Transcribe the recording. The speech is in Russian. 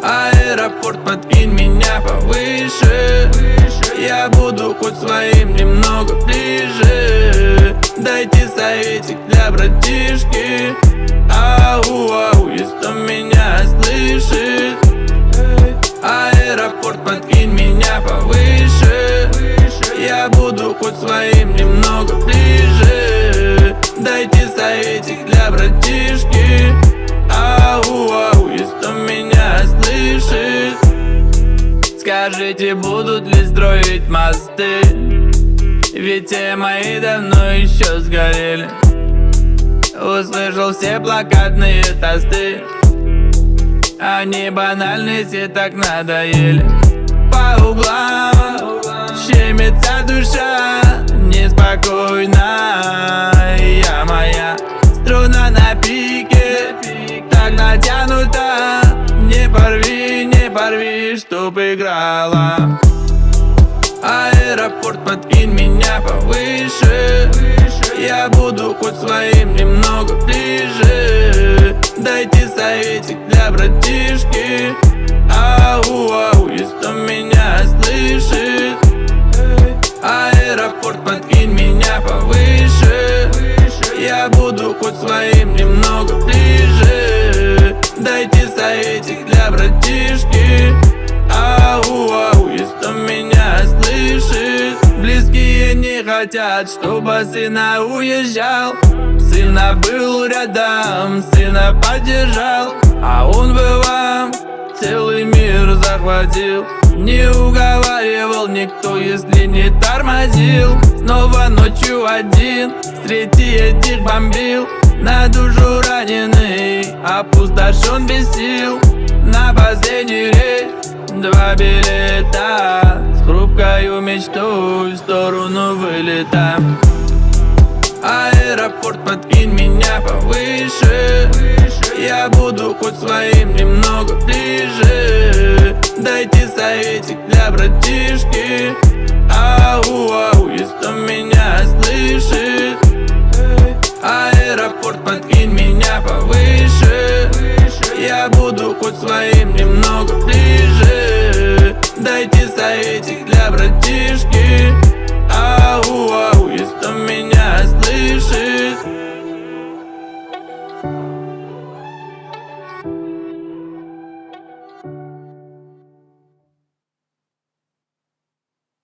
Аэропорт, подкинь меня повыше. Я буду хоть своим немного ближе. Дайте советик для братишки. Ау, если кто меня слышит. Аэропорт, подкинь меня повыше. Я буду хоть своим немного ближе. Дайте советик для братишки. Ау, если кто меня слышит. Скажите, будут ли строить мосты? Ведь те мои давно еще сгорели. Услышал все плакатные тосты. Они банальные, все так надоели. По углам щемится душа, неспокойная моя. Струна на пике, так натянута. Не порви, чтоб играла. Аэропорт, подкинь меня повыше. Я буду хоть своим немного ближе. Дайте советик для братишки. Ау, если кто меня слышит. Аэропорт, подкинь меня повыше. Я буду хоть своим немного ближе. Дайте советик для братишки. Ау, если кто меня слышит. Близкие не хотят, чтобы сына уезжал. Сына был рядом, сына поддержал. А он бы вам целый мир захватил. Не уговаривал никто, если не тормозил. Снова ночью один, среди этих бомбил. На душу раненый, опустошен без сил. На последний рейс 2 билета. С хрупкою мечтой в сторону вылета. Аэропорт, подкинь меня повыше. Я буду хоть своим немного ближе. Дайте советик для братишки. Ау, если кто меня слышит. Аэропорт, подкинь меня повыше. Я буду хоть своим немного ближе. Дайте советик для братишки.